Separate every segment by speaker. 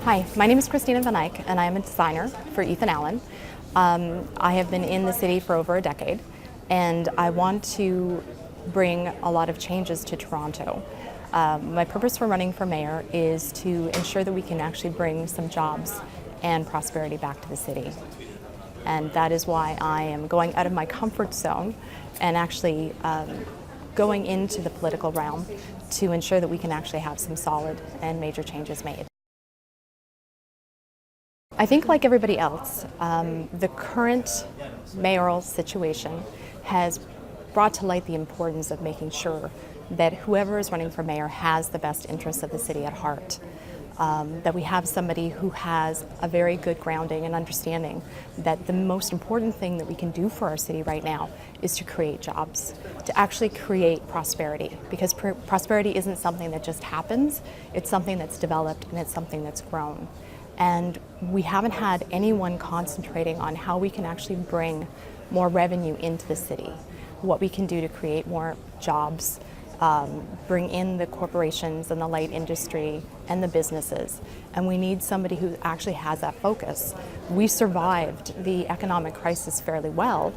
Speaker 1: Hi, my name is Christina Van Eyck, and I am a designer for Ethan Allen. I have been in the city for over a decade, and I want to bring a lot of changes to Toronto. My purpose for running for mayor is to ensure that we can actually bring some jobs and prosperity back to the city. And that is why I am going out of my comfort zone and actually going into the political realm to ensure that we can actually have some solid and major changes made. I think, like everybody else, the current mayoral situation has brought to light the importance of making sure that whoever is running for mayor has the best interests of the city at heart. That we have somebody who has a very good grounding and understanding that the most important thing that we can do for our city right now is to create jobs, to actually create prosperity, because prosperity isn't something that just happens, it's something that's developed and it's something that's grown. And we haven't had anyone concentrating on how we can actually bring more revenue into the city, what we can do to create more jobs, bring in the corporations and the light industry and the businesses. And we need somebody who actually has that focus. We survived the economic crisis fairly well,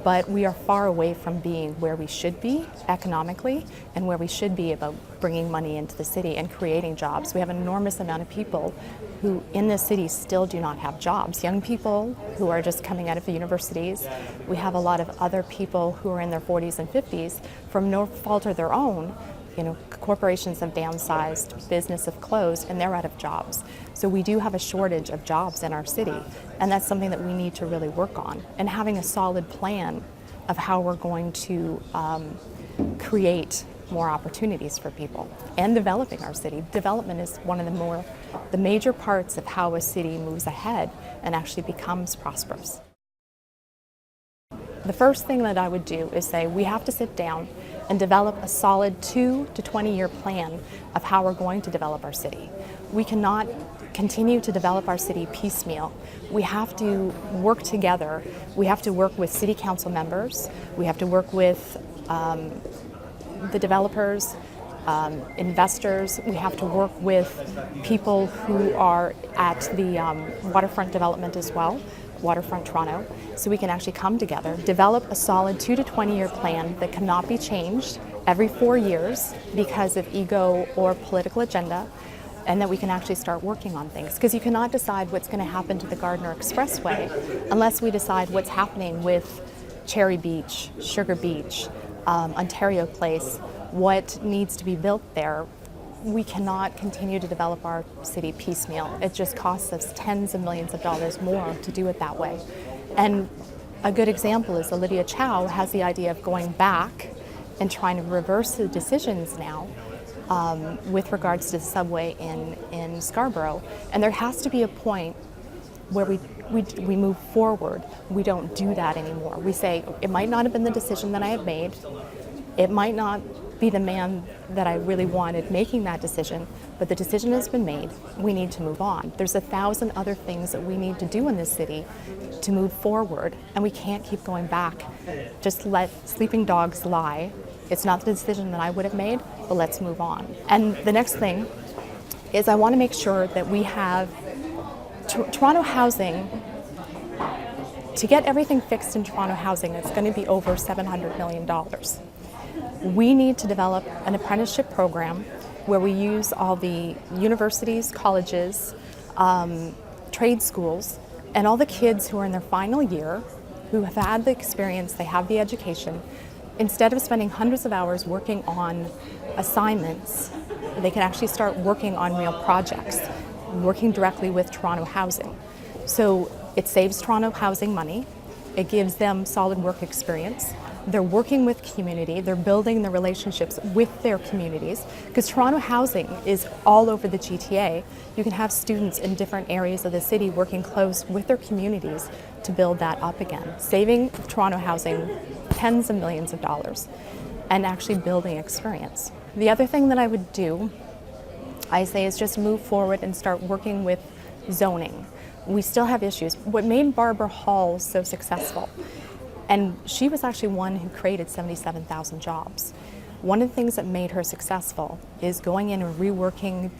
Speaker 1: but we are far away from being where we should be economically and where we should be about bringing money into the city and creating jobs. We have an enormous amount of people who in this city still do not have jobs. Young people who are just coming out of the universities. We have a lot of other people who are in their 40s and 50s from no fault of their own. Corporations have downsized, business have closed, and they're out of jobs. So we do have a shortage of jobs in our city, and that's something that we need to really work on. And having a solid plan of how we're going to create more opportunities for people and developing our city. Development is one of the major parts of how a city moves ahead and actually becomes prosperous. The first thing that I would do is say we have to sit down and develop a solid 2 to 20-year plan of how we're going to develop our city. We cannot continue to develop our city piecemeal. We have to work together. We have to work with city council members. We have to work with the developers, investors. We have to work with people who are at the waterfront development as well, Waterfront Toronto, so we can actually come together, develop a solid 2 to 20-year plan that cannot be changed every 4 years because of ego or political agenda, and that we can actually start working on things. Because you cannot decide what's going to happen to the Gardiner Expressway unless we decide what's happening with Cherry Beach, Sugar Beach, Ontario Place, what needs to be built there. We cannot continue to develop our city piecemeal. It just costs us tens of millions of dollars more to do it that way. And a good example is Olivia Chow has the idea of going back and trying to reverse the decisions now with regards to the subway in Scarborough. And there has to be a point where we move forward. We don't do that anymore. We say, it might not have been the decision that I have made. It might not be the man that I really wanted making that decision, but the decision has been made. We need to move on. There's 1,000 other things that we need to do in this city to move forward, and we can't keep going back. Just let sleeping dogs lie. It's not the decision that I would have made, but let's move on. And the next thing is I want to make sure that we have Toronto housing. To get everything fixed in Toronto housing, it's going to be over $700 million. We need to develop an apprenticeship program where we use all the universities, colleges, trade schools, and all the kids who are in their final year, who have had the experience, they have the education. Instead of spending hundreds of hours working on assignments, they can actually start working on real projects, working directly with Toronto Housing. So it saves Toronto Housing money, it gives them solid work experience. They're working with community, they're building the relationships with their communities, because Toronto Housing is all over the GTA. You can have students in different areas of the city working close with their communities to build that up again, saving Toronto Housing tens of millions of dollars and actually building experience. The other thing that I would do, I say, is just move forward and start working with zoning. We still have issues. What made Barbara Hall so successful, and she was actually one who created 77,000 jobs. One of the things that made her successful is going in and reworking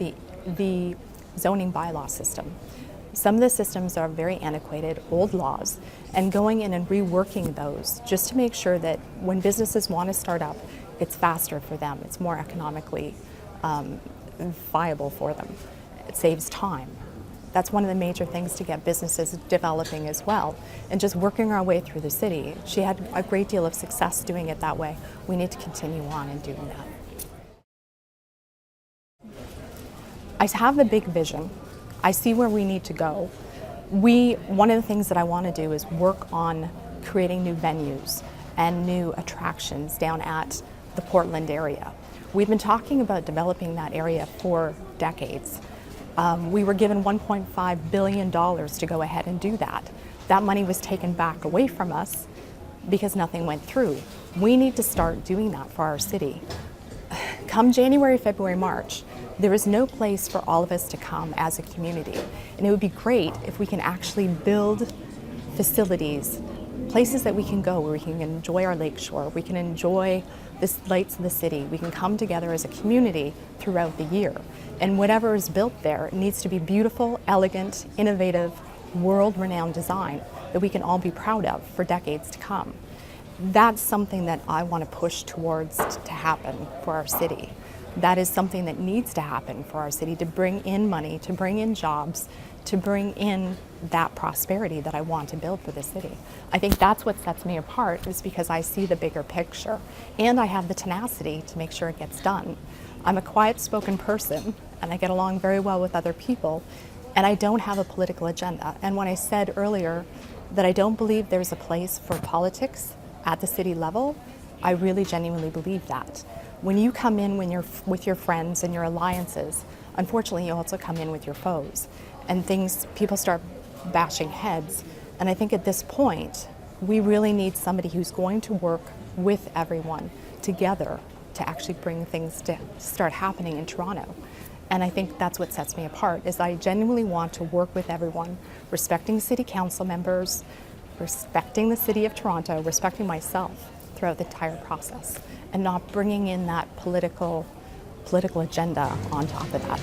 Speaker 1: the zoning bylaw system. Some of the systems are very antiquated, old laws, and going in and reworking those just to make sure that when businesses want to start up, it's faster for them, it's more economically viable for them. It saves time. That's one of the major things to get businesses developing as well, and just working our way through the city. She had a great deal of success doing it that way. We need to continue on in doing that. I have the big vision. I see where we need to go. One of the things that I want to do is work on creating new venues and new attractions down at the Portland area. We've been talking about developing that area for decades. We were given $1.5 billion to go ahead and do that. That money was taken back away from us because nothing went through. We need to start doing that for our city. Come January, February, March, there is no place for all of us to come as a community. And it would be great if we can actually build facilities, places that we can go where we can enjoy our lakeshore, we can enjoy the lights of the city, we can come together as a community throughout the year. And whatever is built there needs to be beautiful, elegant, innovative, world-renowned design that we can all be proud of for decades to come. That's something that I want to push towards to happen for our city. That is something that needs to happen for our city to bring in money, to bring in jobs, to bring in that prosperity that I want to build for the city. I think that's what sets me apart, is because I see the bigger picture and I have the tenacity to make sure it gets done. I'm a quiet-spoken person and I get along very well with other people, and I don't have a political agenda. And when I said earlier that I don't believe there's a place for politics at the city level, I really genuinely believe that. When you come in with your friends and your alliances, unfortunately you also come in with your foes, and people start bashing heads. And I think at this point, we really need somebody who's going to work with everyone together to actually bring things to start happening in Toronto. And I think that's what sets me apart, is I genuinely want to work with everyone, respecting city council members, respecting the city of Toronto, respecting myself throughout the entire process, and not bringing in that political agenda on top of that.